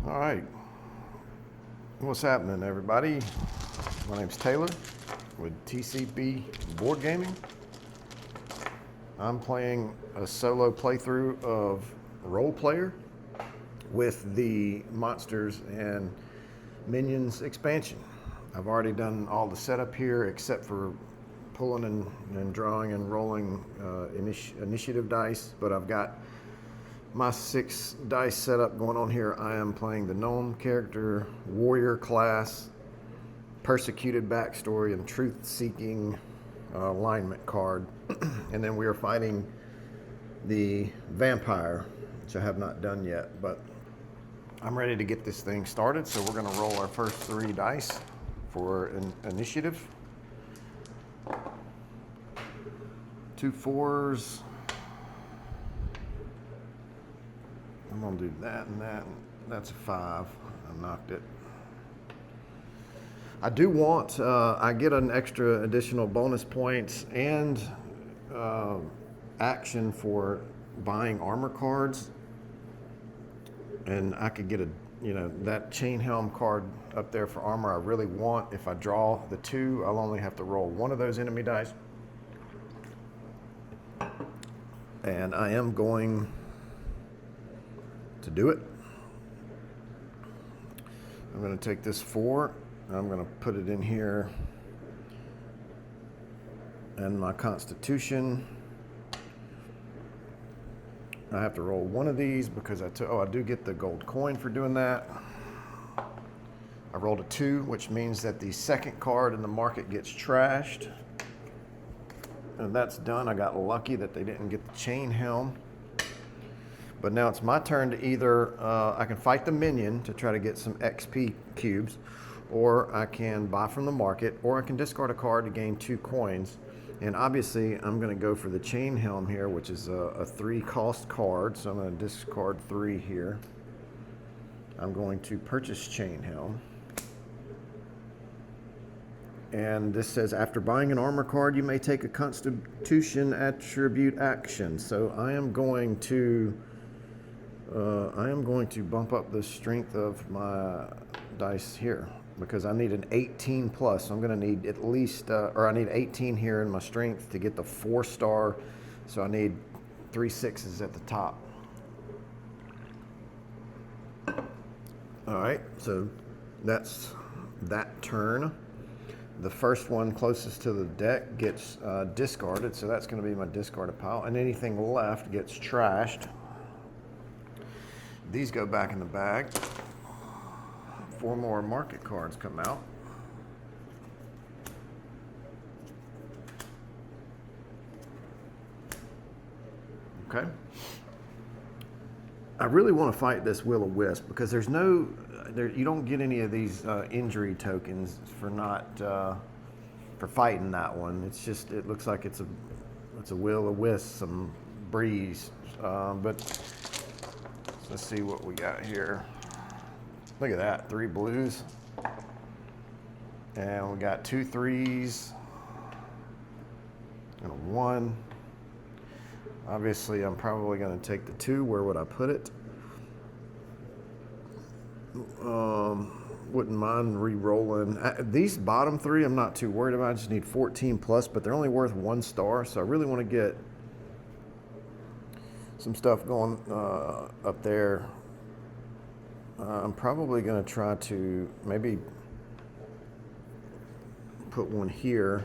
All right, what's happening, everybody? My name's Taylor with TCB Board Gaming. I'm playing a solo playthrough of Role Player with the Monsters and Minions expansion. I've already done all the setup here except for pulling and drawing and rolling initiative dice, but I've got my 6 dice setup going on here. I am playing the gnome character, warrior class, persecuted backstory, and truth-seeking alignment card. And then we are fighting the vampire, which I have not done yet, but I'm ready to get this thing started. So we're going to roll our first 3 dice for an initiative. 2 4s. I'm gonna do that and that. That's a 5. I knocked it. I do want, I get an extra additional bonus points and action for buying armor cards. And I could get that chain helm card up there for armor. I really want, if I draw the 2, I'll only have to roll 1 of those enemy dice. And I am going to do it. I'm going to take this 4. I'm going to put it in here. And my Constitution. I have to roll 1 of these because I do get the gold coin for doing that. I rolled a 2, which means that the second card in the market gets trashed. And that's done. I got lucky that they didn't get the chain helm. But now it's my turn to either, I can fight the minion to try to get some XP cubes, or I can buy from the market, or I can discard a card to gain 2 coins. And obviously I'm going to go for the chain helm here, which is a 3 cost card. So I'm going to discard 3 here. I'm going to purchase chain helm. And this says, after buying an armor card, you may take a Constitution attribute action. So I am going to bump up the strength of my dice here because I need an 18 plus. So I'm going to need at least, I need 18 here in my strength to get the 4-star. So I need 3 6s at the top. All right, so that's that turn. The first one closest to the deck gets discarded, so that's going to be my discarded pile. And anything left gets trashed. These go back in the bag. 4 more market cards come out. Okay. I really want to fight this Will-O-Wisp because there's no, you don't get any of these injury tokens for not for fighting that one. It's just, it looks like it's a Will-O-Wisp, some breeze, but let's see what we got here. Look at that, 3 blues. And we got 2 3s and a 1. Obviously, I'm probably going to take the 2. Where would I put it? Wouldn't mind re-rolling. These bottom 3, I'm not too worried about. I just need 14 plus, but they're only worth 1 star. So I really want to get some stuff going up there. I'm probably going to try to maybe put 1 here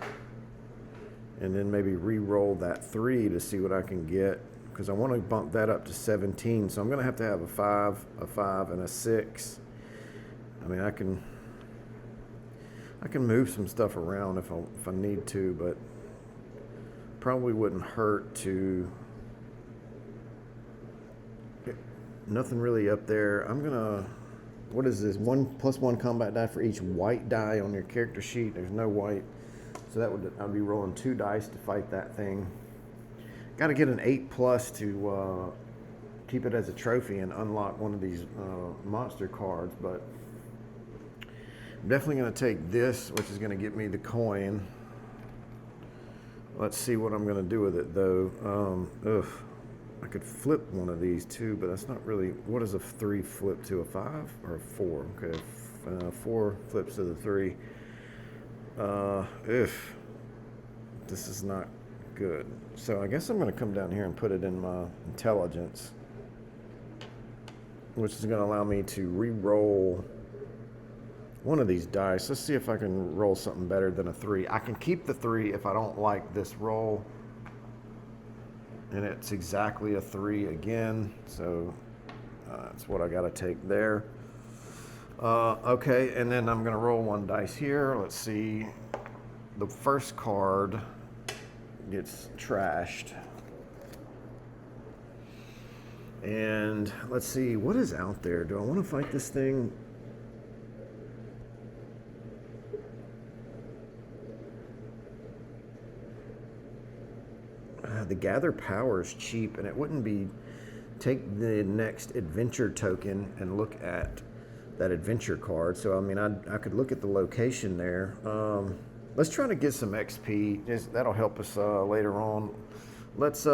and then maybe re-roll that 3 to see what I can get because I want to bump that up to 17. So I'm going to have a 5, and a 6. I mean, I can move some stuff around if I need to, but probably wouldn't hurt to. Nothing really up there. I'm gonna, what is this? 1+1 combat die for each white die on your character sheet. There's no white, so I'd be rolling 2 dice to fight that thing. Got to get an 8+ to keep it as a trophy and unlock one of these monster cards. But I'm definitely gonna take this, which is gonna get me the coin. Let's see what I'm gonna do with it though. I could flip one of these too, but that's not really. What does a 3 flip to, a 5 or a 4? Okay, 4 flips to the 3. If this is not good, so I guess I'm going to come down here and put it in my intelligence, which is going to allow me to re-roll one of these dice. Let's see if I can roll something better than a 3. I can keep the 3 if I don't like this roll. And it's exactly a 3 again. So that's what I got to take there. Okay, and then I'm going to roll one dice here. Let's see. The first card gets trashed. And let's see, what is out there? Do I want to fight this thing? The Gather Power is cheap, and it wouldn't be. Take the next adventure token and look at that adventure card. So I mean, I could look at the location there. Let's try to get some XP. That'll help us later on. Let's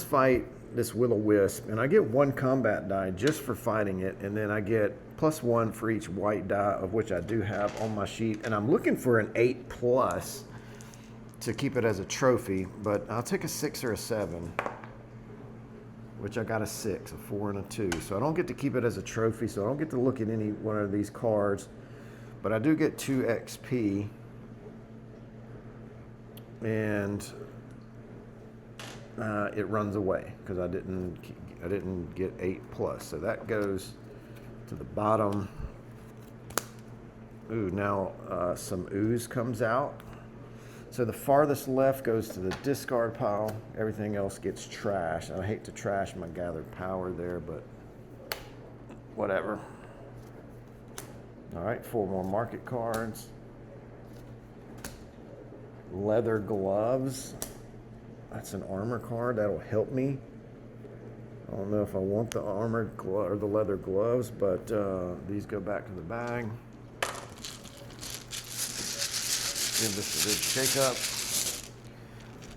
fight this Will-O-Wisp, and I get 1 combat die just for fighting it, and then I get +1 for each white die, of which I do have on my sheet. And I'm looking for an 8+ to keep it as a trophy, but I'll take a 6 or a 7, which I got a 6, a 4, and a 2. So I don't get to keep it as a trophy, so I don't get to look at any one of these cards, but I do get 2 XP, and it runs away because I didn't get 8+. So that goes to the bottom. Ooh, now some ooze comes out. So the farthest left goes to the discard pile. Everything else gets trashed. I hate to trash my gathered power there, but whatever. All right, 4 more market cards. Leather gloves. That's an armor card. That'll help me. I don't know if I want the armor or the leather gloves, but these go back to the bag. Give this a good shake up.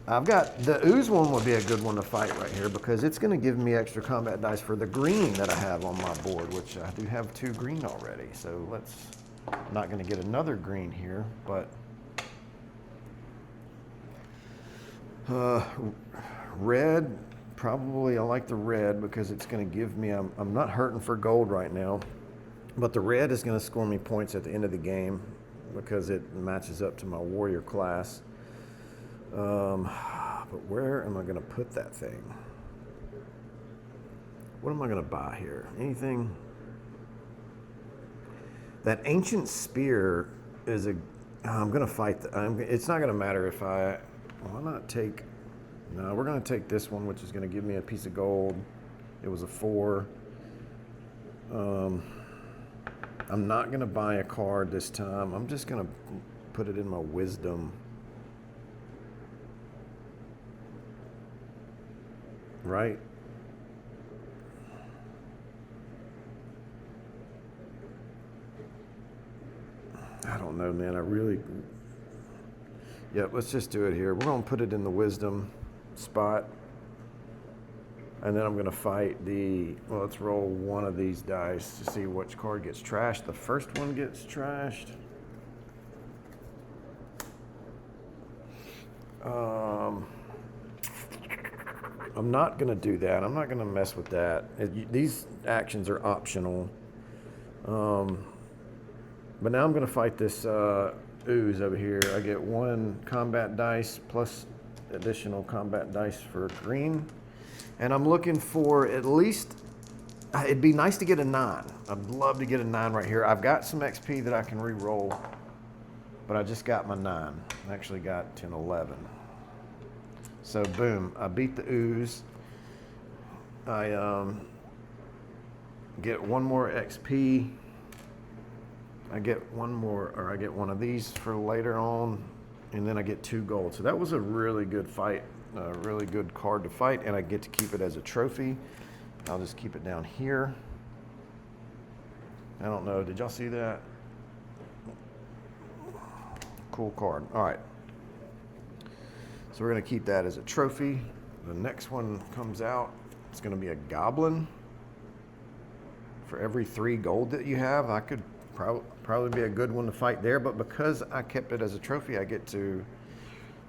I've got the ooze one would be a good one to fight right here because it's going to give me extra combat dice for the green that I have on my board, which I do have 2 green already. So I'm not going to get another green here, but red, probably I like the red because it's going to give me, I'm not hurting for gold right now, but the red is going to score me points at the end of the game because it matches up to my warrior class. But where am I going to put that thing? What am I going to buy here? Anything? That ancient spear is I'm going to fight. It's not going to matter if why not take, no, we're going to take this one, which is going to give me a piece of gold. It was a 4. I'm not going to buy a card this time. I'm just going to put it in my wisdom. Right? I don't know, man. Yep, let's just do it here. We're going to put it in the wisdom spot. And then I'm going to fight well, let's roll one of these dice to see which card gets trashed. The first one gets trashed. I'm not going to do that. I'm not going to mess with that. These actions are optional. But now I'm going to fight this ooze over here. I get 1 combat dice plus additional combat dice for green. And I'm looking for at least, it'd be nice to get a 9. I'd love to get a 9 right here. I've got some XP that I can re-roll, but I just got my 9. I actually got 10, 11. So boom, I beat the ooze. I get 1 more XP. I get one of these for later on, and then I get 2 gold. So that was a really good fight. A really good card to fight, and I get to keep it as a trophy. I'll just keep it down here. I don't know, did y'all see that? Cool card. All right. So we're going to keep that as a trophy. the next one comes out, it's going to be a goblin. For every 3 gold that you have, I could probably be a good one to fight there, but because I kept it as a trophy, I get to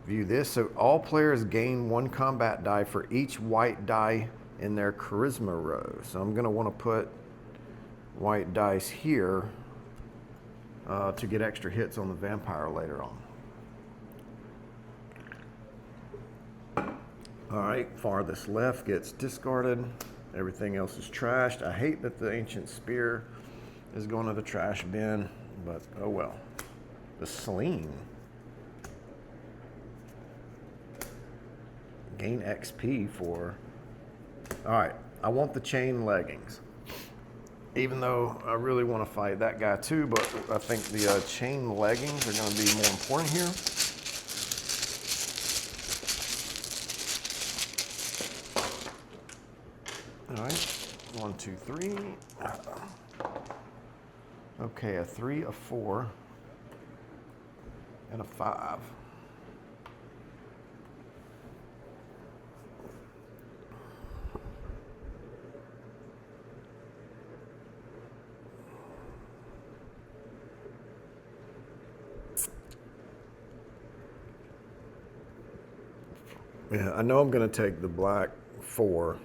view this. So all players gain 1 combat die for each white die in their charisma row. So I'm going to want to put white dice here to get extra hits on the vampire later on. All right, farthest left gets discarded. Everything else is trashed. I hate that the ancient spear is going to the trash bin, but oh well. The sling. Gain XP for... All right, I want the chain leggings. Even though I really want to fight that guy too, but I think the chain leggings are going to be more important here. All right, 1, 2, 3. Okay, a 3, a 4, and a 5. Yeah, I know I'm going to take the black 4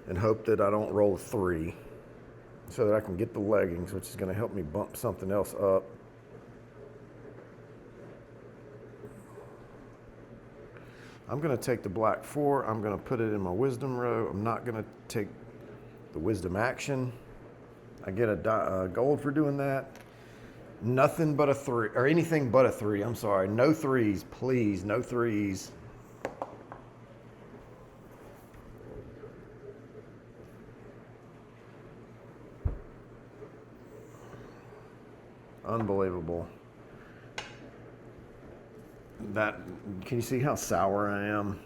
and hope that I don't roll a 3 so that I can get the leggings, which is going to help me bump something else up. I'm going to take the black 4. I'm going to put it in my wisdom row. I'm not going to take the wisdom action. I get a gold for doing that. Nothing but a 3, or anything but a 3. I'm sorry. No 3s, please. No 3s. Unbelievable. That, can you see how sour I am?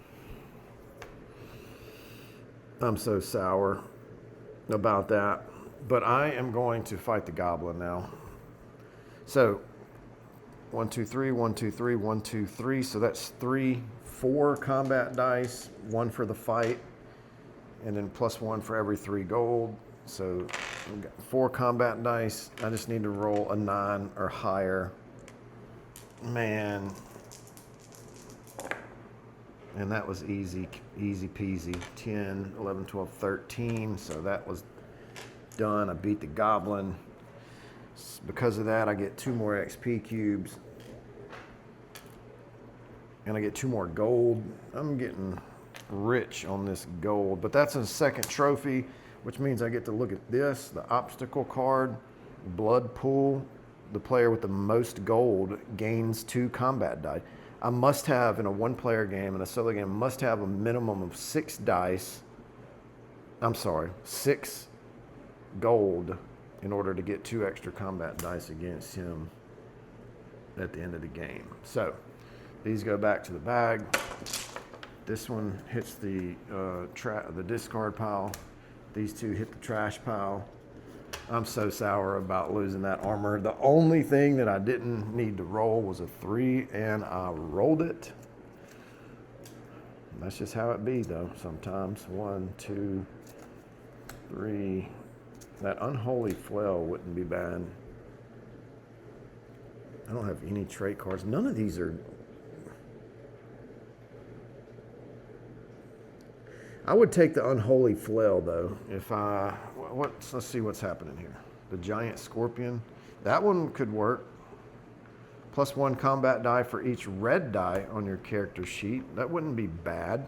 I'm so sour about that. But I am going to fight the goblin now. So 1, 2, 3, 1, 2, 3, 1, 2, 3. So that's 3, 4 combat dice, 1 for the fight, and then +1 for every 3 gold. So we've got 4 combat dice. I just need to roll a 9 or higher. Man. And that was easy peasy. 10, 11, 12, 13. So that was done. I beat the goblin. Because of that, I get 2 more XP cubes. And I get 2 more gold. I'm getting rich on this gold. But that's a second trophy, which means I get to look at this, the obstacle card, blood pool. The player with the most gold gains 2 combat die. I must have, in a 1-player game, in a solo game, must have a minimum of 6 dice. I'm sorry, 6 gold in order to get 2 extra combat dice against him at the end of the game. So these go back to the bag. This one hits the discard pile. These 2 hit the trash pile. I'm so sour about losing that armor. The only thing that I didn't need to roll was a 3, and I rolled it. That's just how it be, though, sometimes. 1, 2, 3. That unholy flail wouldn't be bad. I don't have any trait cards. None of these are... I would take the unholy flail, though, if I... let's see what's happening here. The giant scorpion. That one could work. +1 combat die for each red die on your character sheet. That wouldn't be bad.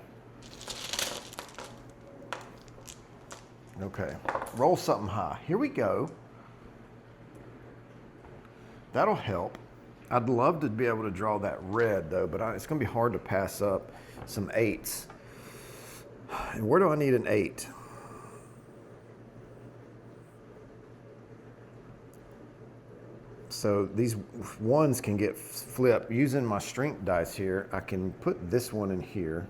Okay. Roll something high. Here we go. That'll help. I'd love to be able to draw that red, though, but it's going to be hard to pass up some 8s. And where do I need an 8? So these 1s can get flipped. Using my strength dice here, I can put this one in here.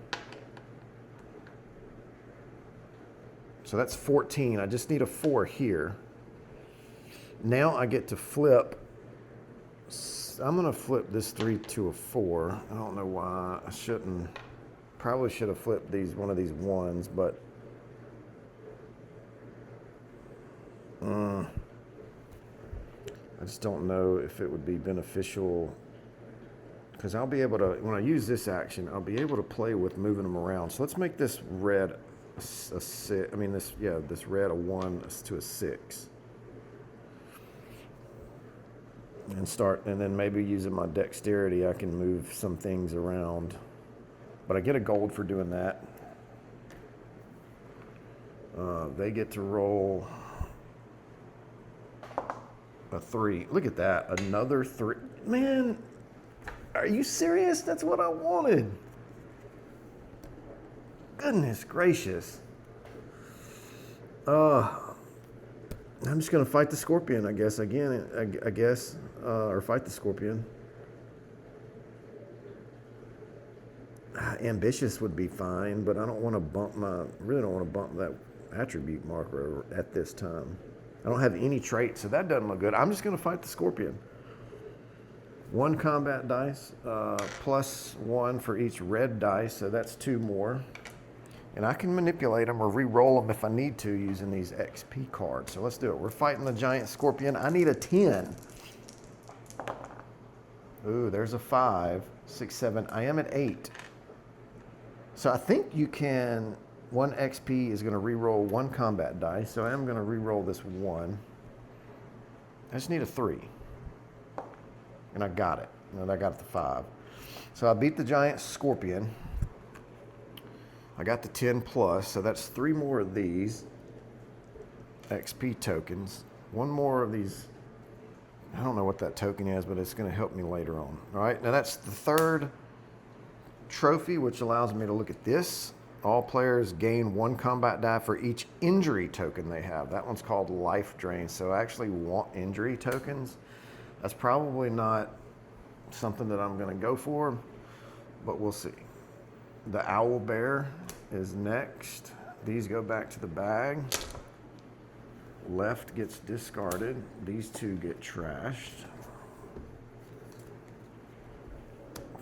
So that's 14. I just need a 4 here. Now I get to flip. I'm going to flip this 3 to a 4. I don't know why I shouldn't probably should have flipped one of these ones, but I just don't know if it would be beneficial, because I'll be able to, when I use this action, I'll be able to play with moving them around. So let's make this red a 6. I mean, this red a 1 to a 6. And then maybe using my dexterity, I can move some things around. But I get a gold for doing that. They get to roll a 3. Look at that, another 3. Man, are you serious? That's what I wanted. Goodness gracious. I'm just gonna fight the scorpion, I guess, again, I guess, or fight the scorpion. Ambitious would be fine, but I don't want to really don't want to bump that attribute marker at this time. I don't have any traits, so that doesn't look good. I'm just gonna fight the scorpion. 1 combat dice, +1 for each red dice, so that's 2 more. And I can manipulate them or re-roll them if I need to using these XP cards. So let's do it. We're fighting the giant scorpion. I need a 10. Ooh, there's a 5, 6, 7. I am at 8. So I think you can, 1 XP is gonna re-roll 1 combat dice. So I am gonna re-roll this 1. I just need a 3. And I got it. And I got the 5. So I beat the giant scorpion. I got the 10 plus, so that's 3 more of these XP tokens. 1 more of these. I don't know what that token is, but it's going to help me later on. All right, now that's the 3rd trophy, which allows me to look at this. All players gain 1 combat die for each injury token they have. That one's called Life Drain, so I actually want injury tokens. That's probably not something that I'm going to go for, but we'll see. The owl bear is next. These go back to the bag. Left gets discarded. These 2 get trashed.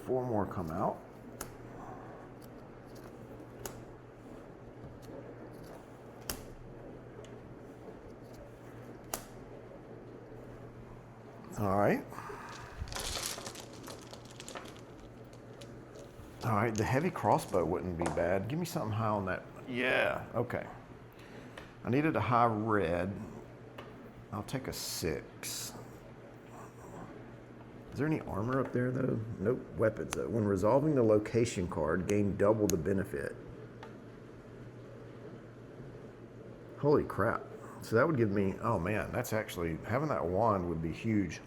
4 more come out. All right. All right, the heavy crossbow wouldn't be bad. Give me something high on that. Yeah, okay. I needed a high red. I'll take a 6. Is there any armor up there, though? Nope, weapons, though. When resolving the location card, gain double the benefit. Holy crap. So that would give me, oh man, that's actually, having that wand would be huge.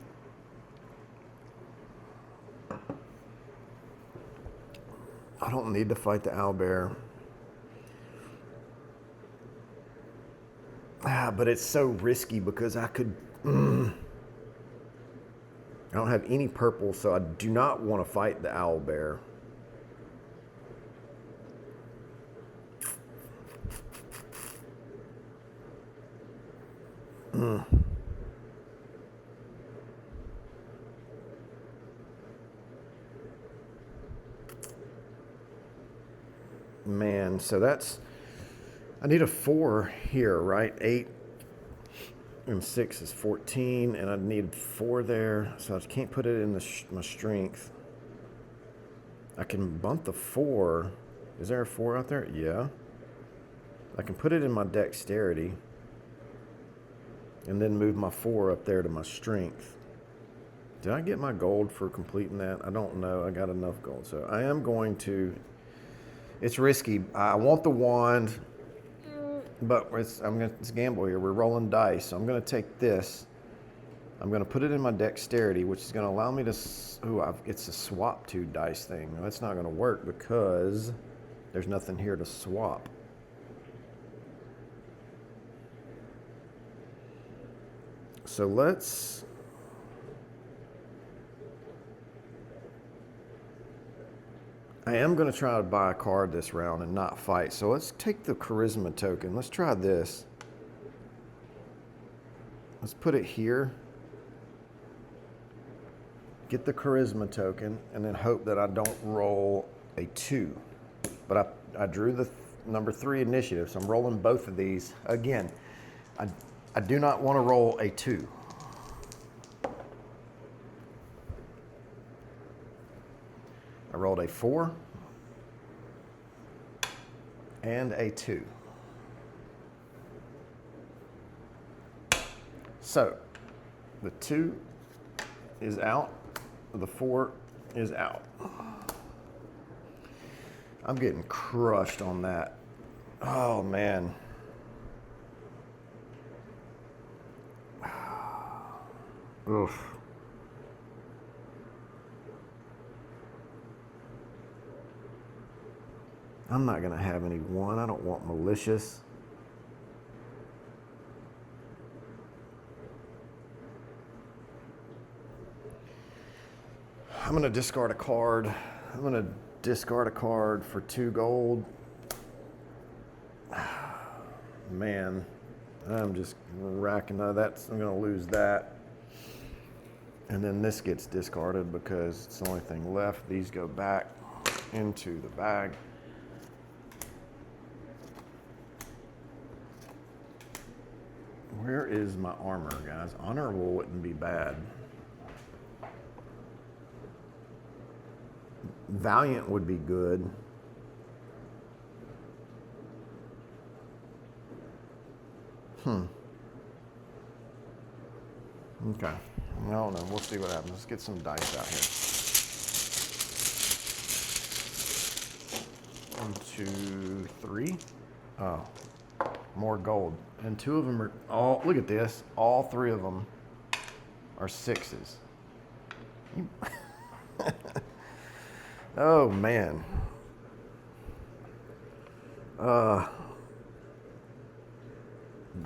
I don't need to fight the owlbear. But it's so risky because I could... I don't have any purple, so I do not want to fight the owlbear. Man, so that's... I need a 4 here, right? 8 and 6 is 14, and I need 4 there, so I can't put it in my strength. I can bump the 4. Is there a 4 out there? Yeah. I can put it in my dexterity, and then move my 4 up there to my strength. Did I get my gold for completing that? I don't know. I got enough gold, so I am going to... It's risky. I want the wand, but it's gamble here. We're rolling dice, so I'm going to take this. I'm going to put it in my dexterity, which is going to allow me to... it's a swap 2 dice thing. That's not going to work because there's nothing here to swap. So let's... I am going to try to buy a card this round and not fight. So let's take the charisma token. Let's try this. Let's put it here. Get the charisma token and then hope that I don't roll a 2. but I drew the number 3 initiative, so I'm rolling both of these. Again, I do not want to roll a 2. I rolled a 4 and a 2. So the 2 is out, the 4 is out. I'm getting crushed on that. Oh man. Oof. I'm not gonna have any 1. I don't want malicious. I'm gonna discard a card. I'm gonna discard a card for 2 gold. Man, I'm just racking that. I'm gonna lose that. And then this gets discarded because it's the only thing left. These go back into the bag. Where is my armor, guys? Honorable wouldn't be bad. Valiant would be good. Okay. I don't know. We'll see what happens. Let's get some dice out here. 1, 2, 3. Oh, more gold. And 2 of them are all, look at this. All 3 of them are 6s. Oh, man.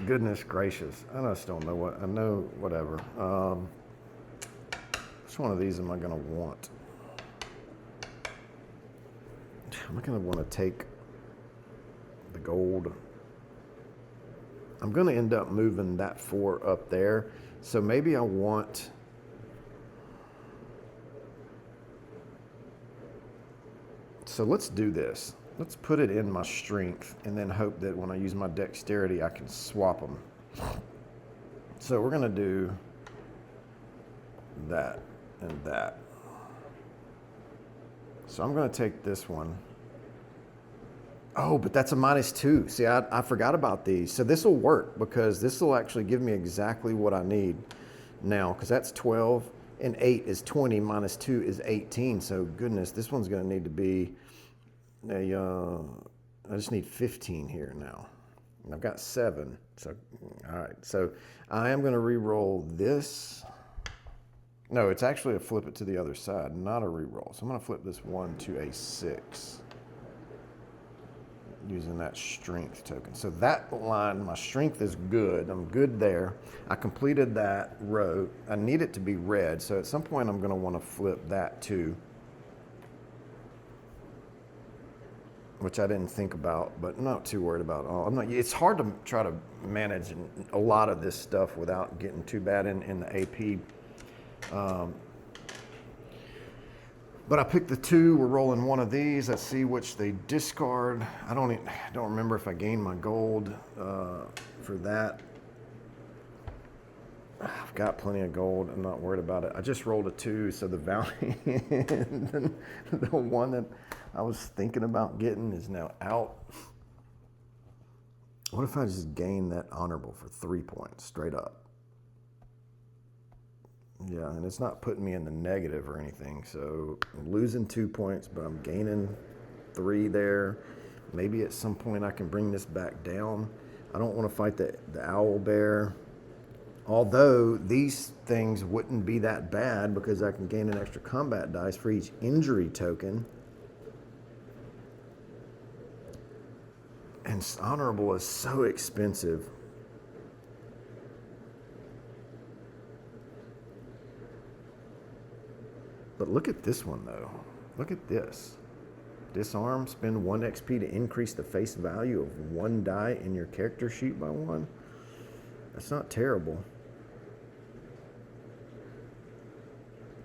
Goodness gracious. I just don't know what, I know, whatever. Which one of these am I going to want? I'm not going to want to take the gold. I'm going to end up moving that 4 up there. So maybe I want... So let's do this. Let's put it in my strength and then hope that when I use my dexterity, I can swap them. So we're going to do that and that. So I'm going to take this one. Oh, but that's a -2. See, I forgot about these. So this will work because this will actually give me exactly what I need now, because that's 12 and 8 is 20 minus 2 is 18. So goodness, this one's going to need to be I just need 15 here now. And I've got 7. So, all right. So I am going to re-roll this. No, it's actually a flip it to the other side, not a re-roll. So I'm going to flip this 1 to a 6 using that strength token. So that line, my strength is good. I'm good there. I completed that row. I need it to be red. So at some point I'm going to want to flip that too, which I didn't think about, but I'm not too worried about all. It's hard to try to manage a lot of this stuff without getting too bad in the AP. But I picked the 2. We're rolling one of these. Let's see which they discard. I don't remember if I gained my gold for that. I've got plenty of gold. I'm not worried about it. I just rolled a 2, so the Valiant, the one that I was thinking about getting is now out. What if I just gain that honorable for 3 points straight up? Yeah, and it's not putting me in the negative or anything. So I'm losing 2 points, but I'm gaining 3 there. Maybe at some point I can bring this back down. I don't want to fight the owl bear. Although these things wouldn't be that bad because I can gain an extra combat dice for each injury token. And honorable is so expensive. But look at this one though. Look at this. Disarm, spend 1 XP to increase the face value of 1 die in your character sheet by 1. That's not terrible.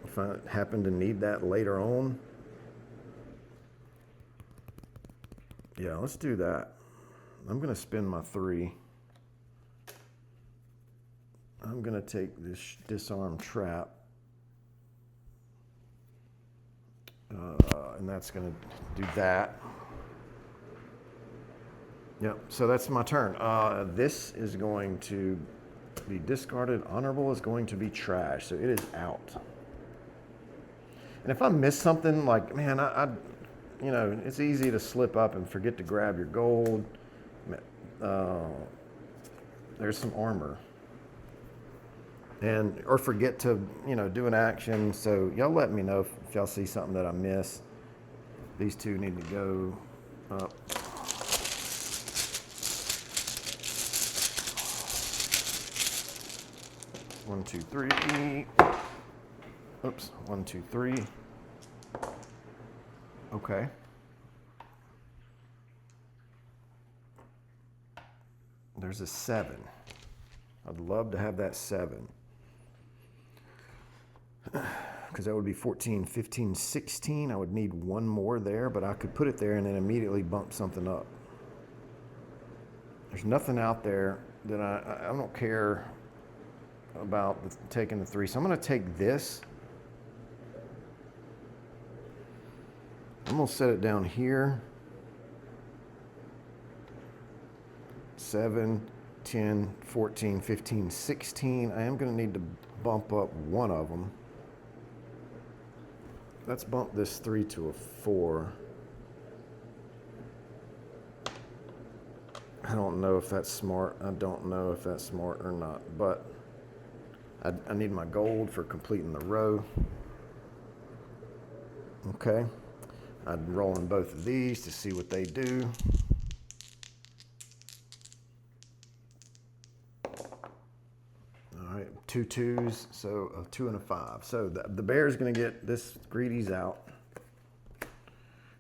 If I happen to need that later on. Yeah, let's do that. I'm going to spin my 3. I'm going to take this disarm trap. And that's going to do that. Yep, so that's my turn. This is going to be discarded. Honorable is going to be trash, so it is out. And if I miss something, like, man, you know, it's easy to slip up and forget to grab your gold. There's some armor. Or forget to, you know, do an action. So y'all let me know if y'all see something that I miss. These two need to go up. One, two, three. Oops. 1, 2, 3. Okay. There's a 7. I'd love to have that 7. Because that would be 14, 15, 16. I would need one more there, but I could put it there and then immediately bump something up. There's nothing out there that I don't care about taking the 3. So I'm going to take this. I'm going to set it down here. 7, 10, 14, 15, 16. I am going to need to bump up one of them. Let's bump this 3 to a 4. I don't know if that's smart. I don't know if that's smart or not, but I need my gold for completing the row. Okay. I'd roll in both of these to see what they do. All right, 2 2s, so a 2 and a 5. So the bear's going to get this greedy's out.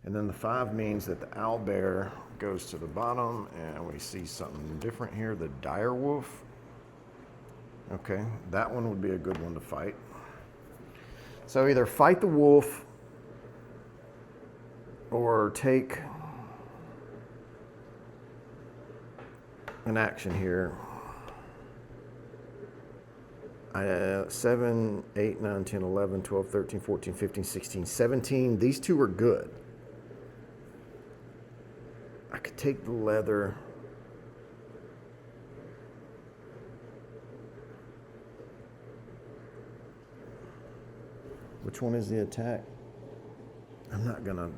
And then the 5 means that the owlbear goes to the bottom, and we see something different here, the dire wolf. Okay, that one would be a good one to fight. So either fight the wolf or take an action here. 7, 8, 9, 10, 11, 12, 13, 14, 15, 16, 17. These two are good. I could take the leather. Which one is the attack? I'm not gonna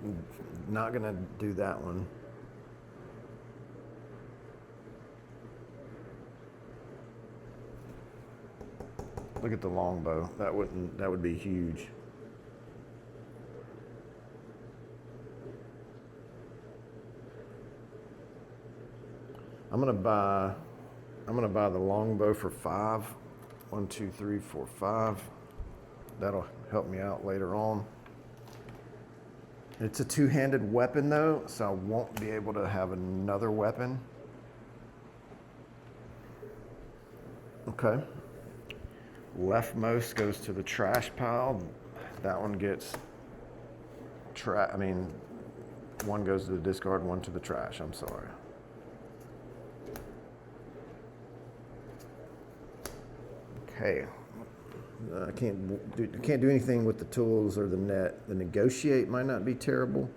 do that one. Look at the longbow. That would be huge. I'm gonna buy the longbow for 5. 1, 2, 3, 4, 5. That'll help me out later on. It's a 2-handed weapon though, so I won't be able to have another weapon. Okay. Leftmost goes to the trash pile. That one gets one goes to the discard, one to the trash. I'm sorry. Okay. I can't do anything with the tools or the net. The negotiate might not be terrible,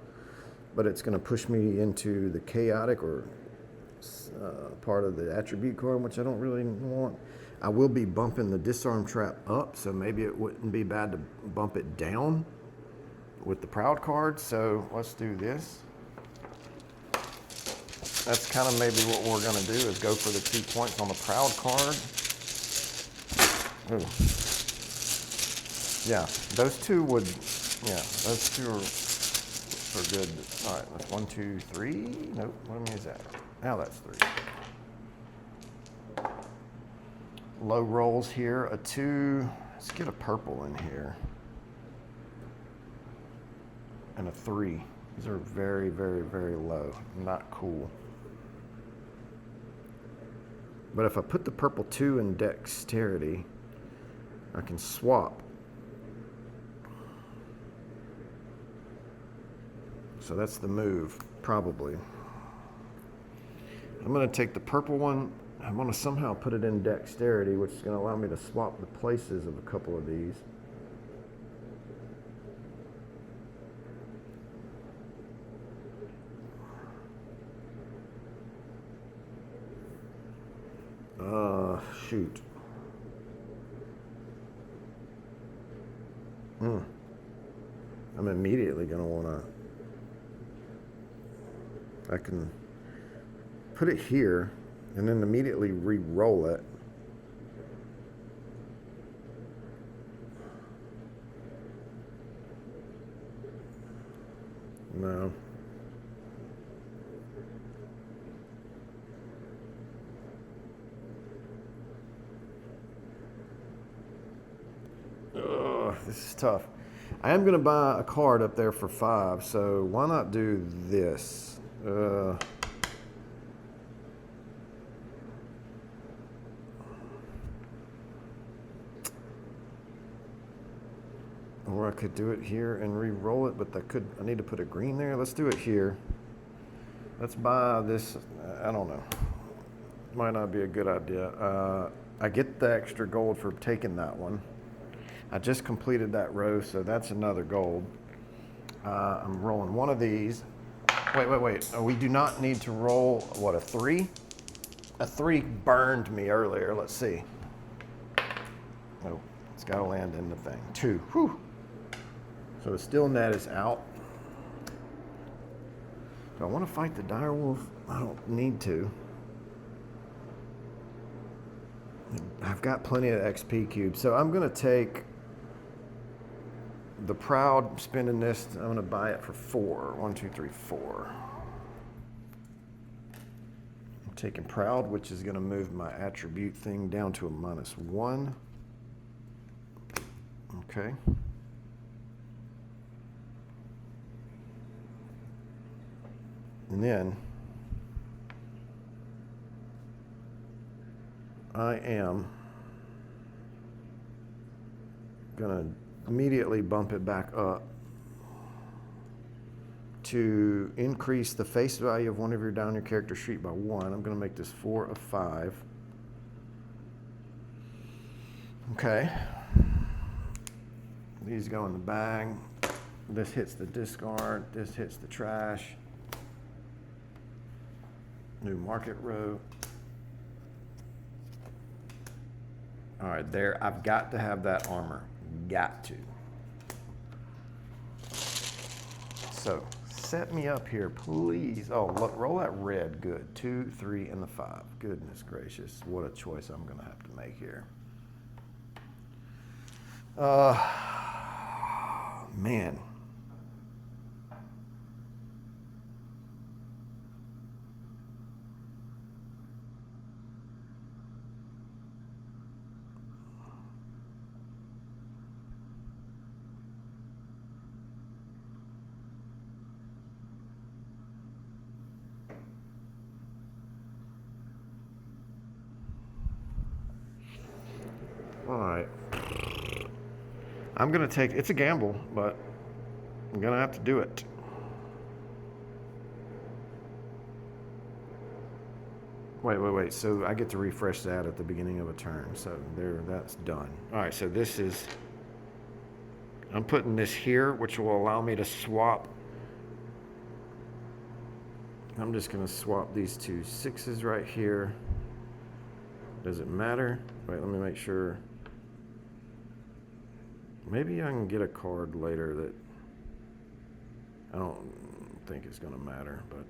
but it's going to push me into the chaotic or part of the attribute card, which I don't really want. I will be bumping the disarm trap up, so maybe it wouldn't be bad to bump it down with the proud card. So let's do this. That's kind of maybe what we're going to do, is go for the 2 points on the proud card. Ooh. Yeah, those two are good. All right, that's 1, 2, 3. Nope, what many is that? Now that's 3. Low rolls here, a 2. Let's get a purple in here. And a 3. These are very, very, very low. Not cool. But if I put the purple 2 in dexterity, I can swap. So that's the move, probably. I'm going to take the purple one. I'm going to somehow put it in dexterity, which is going to allow me to swap the places of a couple of these. Shoot. I'm immediately going to want to, I can put it here and then immediately re-roll it. No. Ugh, this is tough. I am going to buy a card up there for 5, so why not do this? Or I could do it here and re-roll it, but I need to put a green there. Let's do it here. Let's buy this. I don't know. Might not be a good idea. I get the extra gold for taking that one. I just completed that row, so that's another gold. I'm rolling one of these. Wait. Oh, we do not need to roll, what, a 3? A 3 burned me earlier. Let's see. Oh, it's got to land in the thing. 2. Whew. So the still net is out. Do I want to fight the direwolf? I don't need to. I've got plenty of XP cubes, so I'm going to take the Proud, spending this. I'm going to buy it for 4. 1, 2, 3, 4. I'm taking Proud, which is going to move my attribute thing down to a -1. Okay. And then I am going to immediately bump it back up to increase the face value of one of your down your character sheet by 1. I'm going to make this 4 of 5. Okay. These go in the bag. This hits the discard. This hits the trash. New market row. All right, there. I've got to have that armor. Got to. So, set me up here, please. Oh, look, roll that red. Good. 2, 3, and the 5. Goodness gracious. What a choice I'm going to have to make here. Man. All right. I'm going to take, it's a gamble, but I'm going to have to do it. Wait. So I get to refresh that at the beginning of a turn. So there, that's done. All right, so this is, I'm putting this here, which will allow me to swap. I'm just going to swap these 2 6s right here. Does it matter? Wait, let me make sure. Maybe I can get a card later that I don't think it's going to matter, but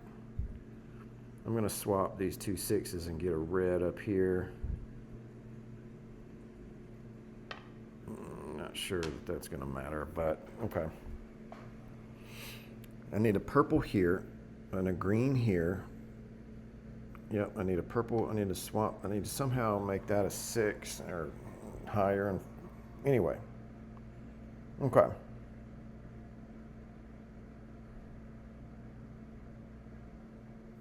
I'm going to swap these 2 6s and get a red up here. Not sure that that's going to matter, but okay. I need a purple here and a green here. Yep, I need a purple. I need to swap. I need to somehow make that a 6 or higher. And anyway, okay.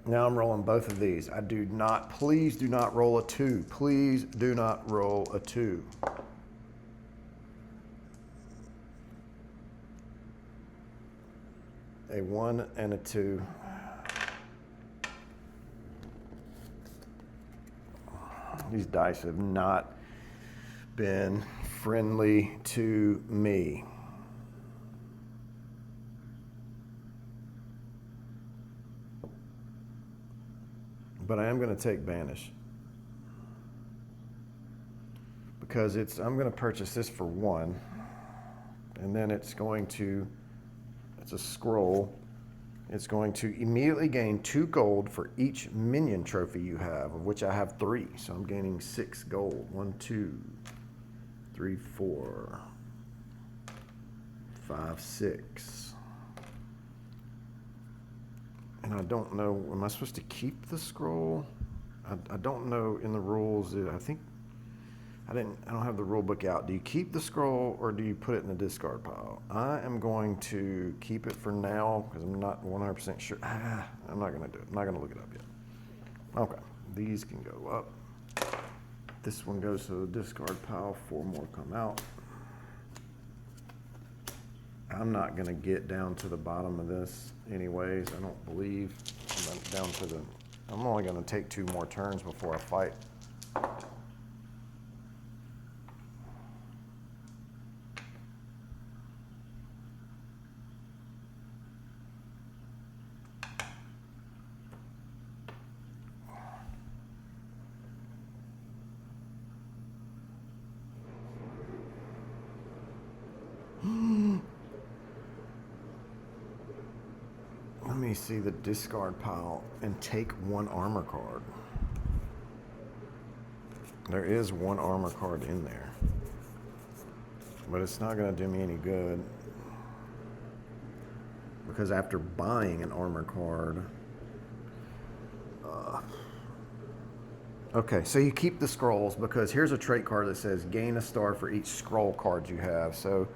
Now I'm rolling both of these. I do not, please do not roll a 2. Please do not roll a 2. A 1 and a 2. These dice have not been friendly to me. But I am going to take Banish. Because I'm going to purchase this for 1. And then it's a scroll. It's going to immediately gain 2 gold for each minion trophy you have, of which I have 3. So I'm gaining 6 gold. 1, 2, 3, 4, 5, 6. And I don't know, am I supposed to keep the scroll? I don't know in the rules. I don't have the rule book out. Do you keep the scroll or do you put it in the discard pile? I am going to keep it for now because I'm not 100% sure. I'm not going to do it. I'm not going to look it up yet. Okay, these can go up. This one goes to the discard pile. 4 more come out. I'm not going to get down to the bottom of this anyways. I don't believe. I'm only going to take 2 more turns before I fight. Let me see the discard pile and take 1 armor card. There is 1 armor card in there, but it's not going to do me any good because after buying an armor card, okay, so you keep the scrolls because here's a trait card that says gain a star for each scroll card you have. So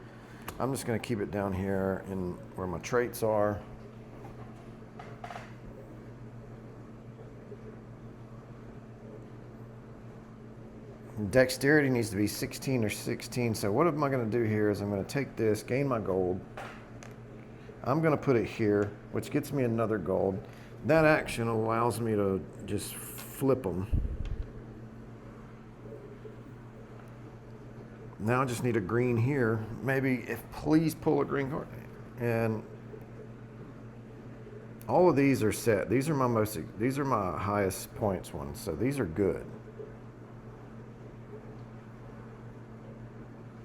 I'm just going to keep it down here in where my traits are. Dexterity needs to be 16 or 16. So what am I going to do here is I'm going to take this, gain my gold. I'm going to put it here, which gets me another gold. That action allows me to just flip them. Now I just need a green here. Maybe please pull a green card. And all of these are set. These are my highest points ones. So these are good.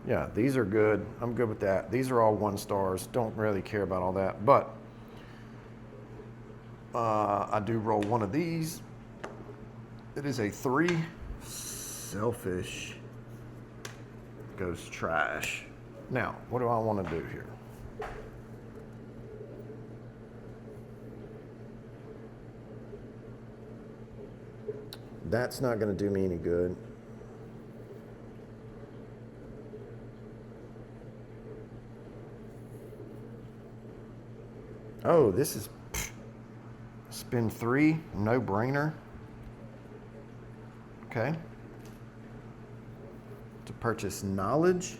Yeah, these are good. I'm good with that. These are all 1 stars. Don't really care about all that. But I do roll 1 of these. It is a 3. Selfish goes trash. Now, what do I want to do here? That's not going to do me any good. Oh, this is spin 3, no brainer. Okay. To purchase knowledge.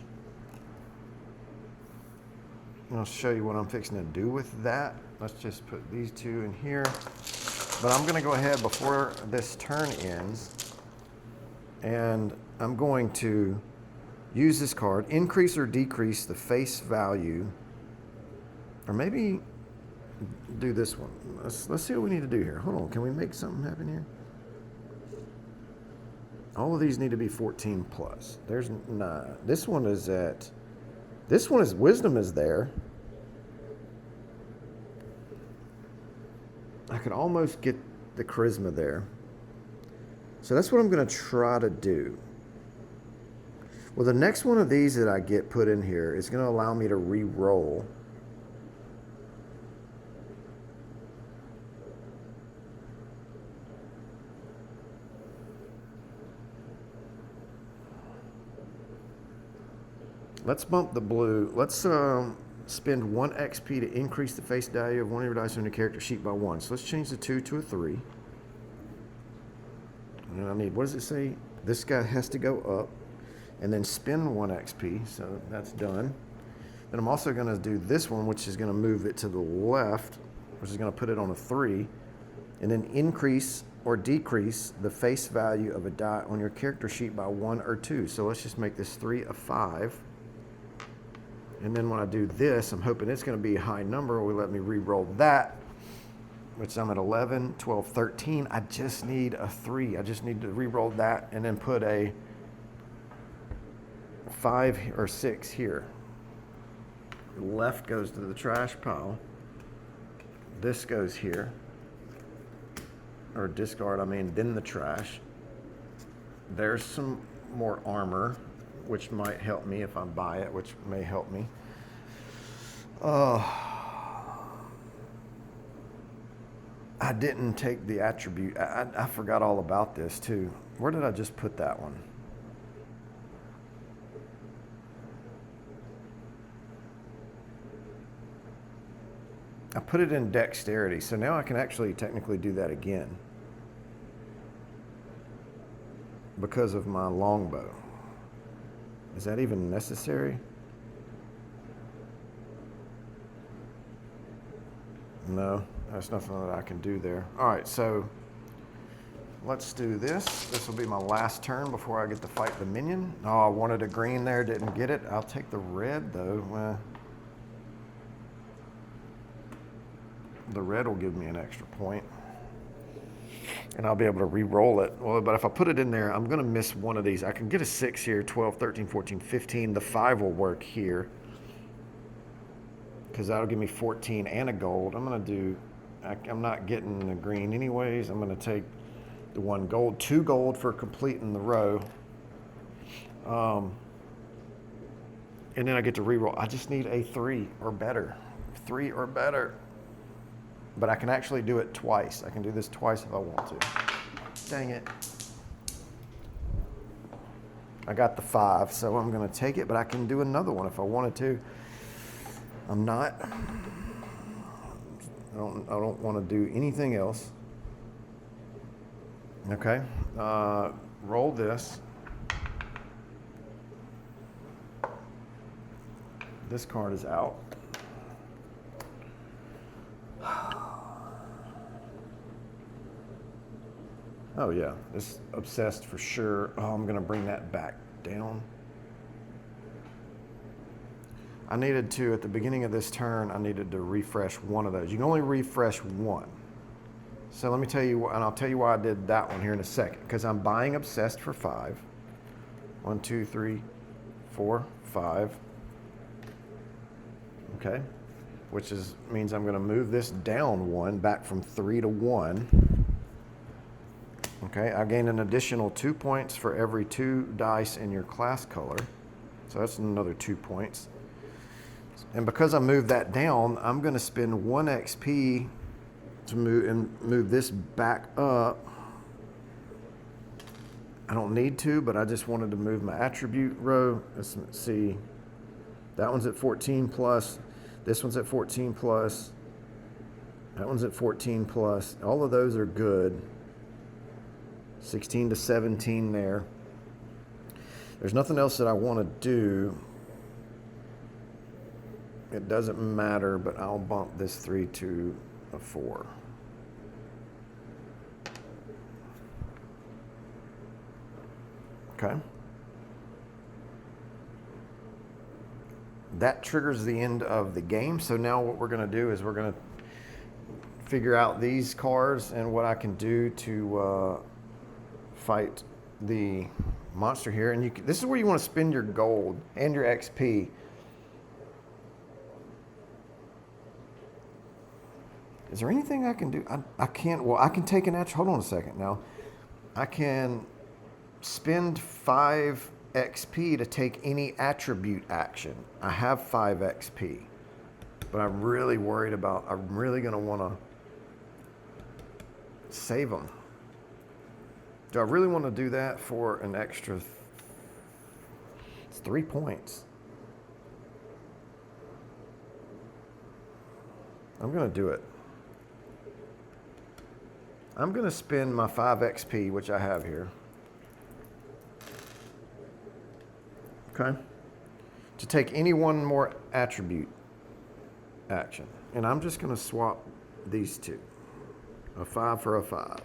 I'll show you what I'm fixing to do with that. Let's just put these 2 in here. But I'm going to go ahead before this turn ends, and I'm going to use this card, increase or decrease the face value, or maybe do this one. Let's see what we need to do here. Hold on, can we make something happen here? All of these need to be 14 plus. There's 9. This one is wisdom is there. I could almost get the charisma there. So that's what I'm going to try to do. Well, the next one of these that I get put in here is going to allow me to re-roll. Let's bump the blue. Let's spend 1 XP to increase the face value of one of your dice on your character sheet by 1. So let's change the 2 to a 3. And I need, what does it say? This guy has to go up and then spend 1 XP. So that's done. Then I'm also going to do this one, which is going to move it to the left, which is going to put it on a 3, and then increase or decrease the face value of a die on your character sheet by 1 or 2. So let's just make this 3 a 5. And then when I do this, I'm hoping it's going to be a high number. We let me re-roll that, which I'm at 11, 12, 13. I just need a 3. I just need to re-roll that and then put a 5 or 6 here. Left goes to the trash pile. This goes here. Or discard, I mean, then the trash. There's some more armor, which might help me if I buy it, which may help me. I didn't take the attribute. I forgot all about this too. Where did I just put that one? I put it in dexterity, so now I can actually technically do that again because of my longbow. Is that even necessary? No, there's nothing that I can do there. All right, so let's do this. This will be my last turn before I get to fight the minion. Oh, I wanted a green there, didn't get it. I'll take the red though. The red will give me an extra point. And I'll be able to re-roll it. Well, but if I put it in there, I'm going to miss one of these. I can get a 6 here, 12, 13, 14, 15. The 5 will work here because that'll give me 14 and a gold. I'm going to do, I'm not getting the green anyways. I'm going to take the 1 gold, 2 gold for completing the row. And then I get to re-roll. I just need a 3 or better. 3 or better. But I can actually do it twice. I can do this twice if I want to. Dang it. I got the 5, so I'm going to take it, but I can do another one if I wanted to. I'm not. I don't want to do anything else. Okay. Roll this. This card is out. Oh yeah, this obsessed for sure. Oh, I'm gonna bring that back down. I needed to, at the beginning of this turn, I needed to refresh one of those. You can only refresh one. So let me tell you, and I'll tell you why I did that one here in a second. Because I'm buying obsessed for 5. 1, 2, 3, 4, 5. Okay, which means I'm gonna move this down 1, back from 3 to 1. Okay, I gain an additional 2 points for every 2 dice in your class color. So that's another 2 points. And because I moved that down, I'm going to spend 1 XP to move this back up. I don't need to, but I just wanted to move my attribute row. Let's see. That one's at 14 plus. This one's at 14 plus. That one's at 14 plus. All of those are good. 16 to 17 there. There's nothing else that I want to do. It doesn't matter, but I'll bump this 3 to a 4. Okay. That triggers the end of the game. So now what we're going to do is we're going to figure out these cards and what I can do to fight the monster here. And this is where you want to spend your gold and your XP. Is there anything I can do? I can't. Well, I can take an attribute. Hold on a second now. I can spend 5 XP to take any attribute action. I have 5 XP, but I'm really worried about, I'm really going to want to save them. Do I really want to do that for an extra? It's 3 points. I'm going to do it. I'm going to spend my 5 XP, which I have here. Okay. To take any one more attribute action. And I'm just going to swap these two. A 5 for a 5.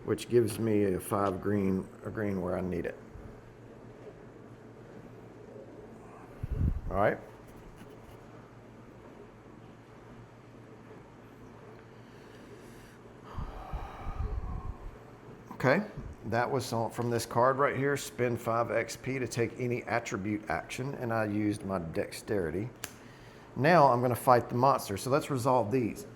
which gives me a 5 green, a green where I need it. All right. Okay, that was from this card right here. Spend 5 XP to take any attribute action, and I used my dexterity. Now I'm going to fight the monster. So let's resolve these.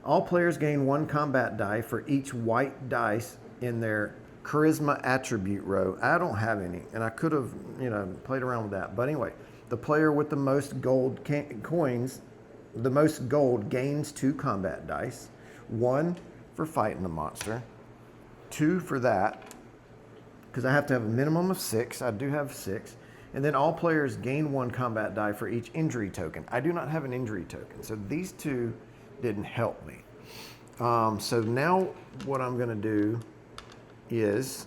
All players gain 1 combat die for each white dice in their charisma attribute row. I don't have any, and I could have, played around with that. But anyway, the player with the most gold coins, the most gold gains 2 combat dice. 1 for fighting the monster. 2 for that, because I have to have a minimum of 6. I do have 6. And then all players gain 1 combat die for each injury token. I do not have an injury token, so these 2 didn't help me. So now what I'm going to do is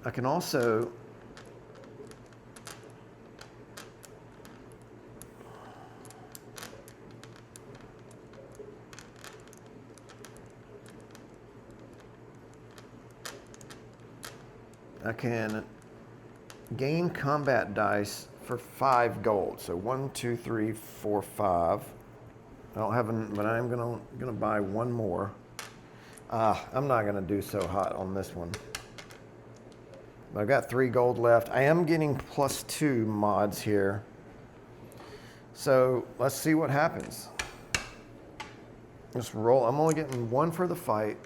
I can also gain combat dice for 5 gold. So 1, 2, 3, 4, 5. I don't have an, but I'm gonna buy 1 more. I'm not gonna do so hot on this one. I've got 3 gold left. I am getting +2 mods here. So let's see what happens. Just roll. I'm only getting 1 for the fight,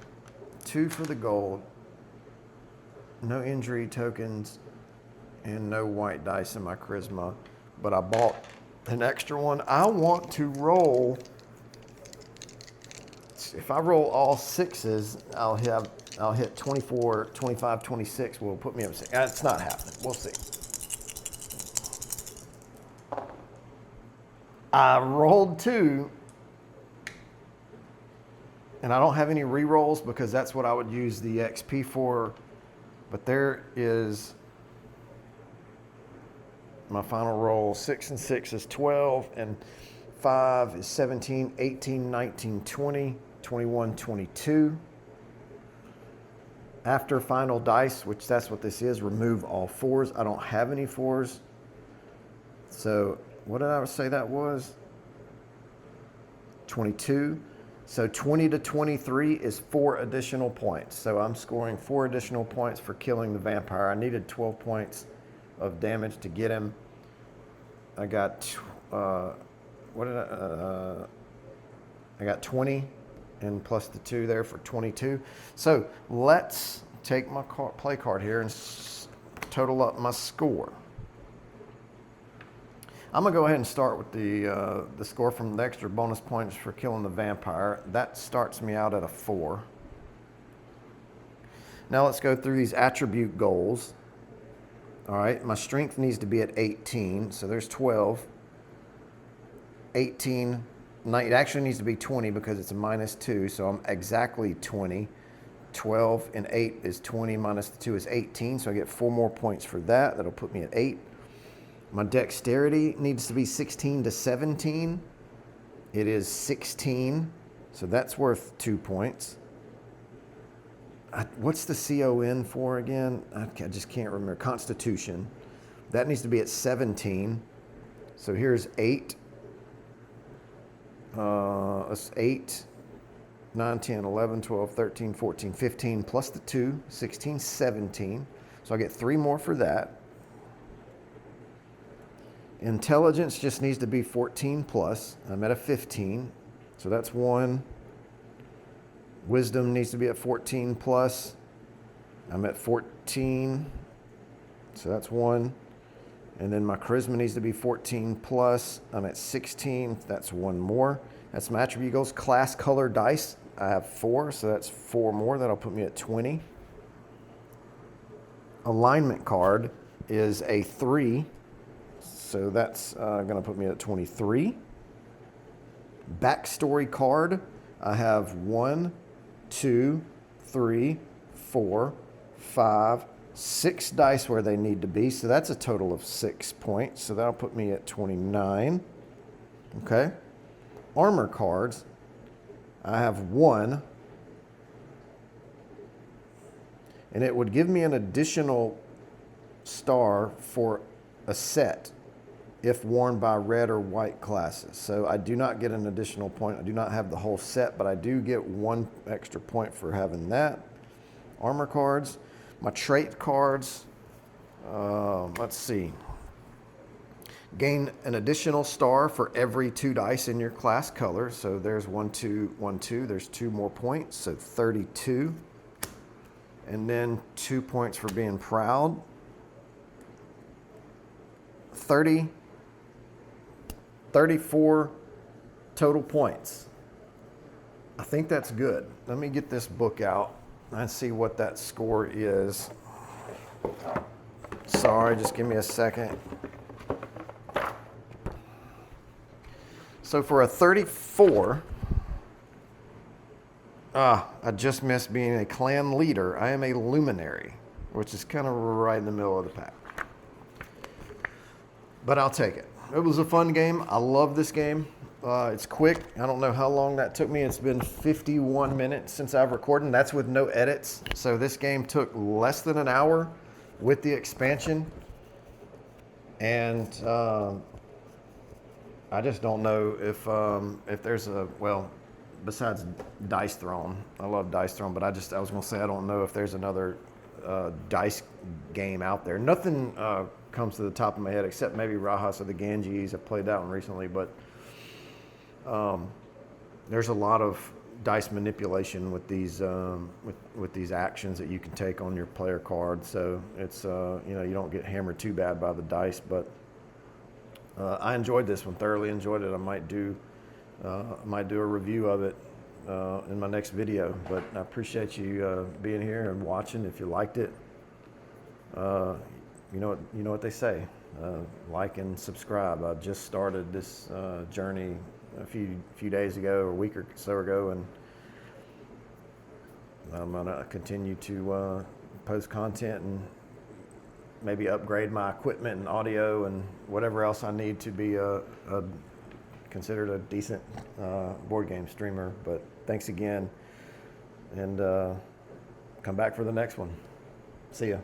2 for the gold. No injury tokens, and no white dice in my charisma, but I bought an extra one. I want to roll. If I roll all 6s, I'll hit 24, 25, 26. Will put me up. It's not happening. We'll see. I rolled 2, and I don't have any re-rolls because that's what I would use the XP for. But there is my final roll. 6 and 6 is 12, and 5 is 17, 18, 19, 20, 21, 22. After final dice, which that's what this is, remove all 4s. I don't have any 4s. So what did I say that was? 22. So 20 to 23 is 4 additional points. So I'm scoring 4 additional points for killing the vampire. I needed 12 points of damage to get him. I got, I got 20 and plus the 2 there for 22. So let's take my play card here and total up my score. I'm gonna go ahead and start with the score from the extra bonus points for killing the vampire. That starts me out at a 4. Now let's go through these attribute goals. All right, my strength needs to be at 18, so there's 12. 18, it actually needs to be 20 because it's a -2, so I'm exactly 20. 12 and 8 is 20 minus the 2 is 18, so I get 4 more points for that. That'll put me at 8. My dexterity needs to be 16 to 17. It is 16, so that's worth 2 points. What's the CON for again? I just can't remember. Constitution. That needs to be at 17. So here's 8. That's 8, 9, 10, 11, 12, 13, 14, 15, plus the 2, 16, 17. So I get 3 more for that. Intelligence just needs to be 14 plus. I'm at a 15, so that's 1. Wisdom needs to be at 14 plus. I'm at 14, so that's 1. And then my charisma needs to be 14 plus. I'm at 16, that's 1 more. That's my attribute goals. Class color dice, I have 4, so that's 4 more. That'll put me at 20. Alignment card is a 3. So that's going to put me at 23. Backstory card, I have 1, 2, 3, 4, 5, 6 dice where they need to be. So that's a total of 6 points. So that'll put me at 29. Okay. Armor cards, I have 1. and it would give me an additional star for a set if worn by red or white classes. So I do not get an additional point. I do not have the whole set, but I do get 1 extra point for having that. Armor cards, my trait cards, let's see. Gain an additional star for every 2 dice in your class color. So there's 1, 2, 1, 2. There's 2 more points, so 32. And then 2 points for being proud. 34 total points. I think that's good. Let me get this book out and see what that score is. Sorry, just give me a second. So for a 34, I just missed being a clan leader. I am a luminary, which is kind of right in the middle of the pack. But I'll take it. It was a fun game. I love this game. It's quick. I don't know how long that took me. It's been 51 minutes since I've recorded. That's with no edits. So this game took less than an hour with the expansion. And I just don't know if there's a, well, besides Dice Throne. I love Dice Throne, but I was going to say I don't know if there's another dice game out there. Nothing comes to the top of my head except maybe Rajas of the Ganges. I've played that one recently, but there's a lot of dice manipulation with these with these actions that you can take on your player card. So it's you don't get hammered too bad by the dice. But I enjoyed this one, thoroughly enjoyed it. I might do a review of it in my next video. But I appreciate you being here and watching. If you liked it, you know what they say, like and subscribe. I just started this journey a few days ago, or a week or so ago, and I'm gonna continue to post content and maybe upgrade my equipment and audio and whatever else I need to be considered a decent board game streamer. But thanks again, and come back for the next one. See ya.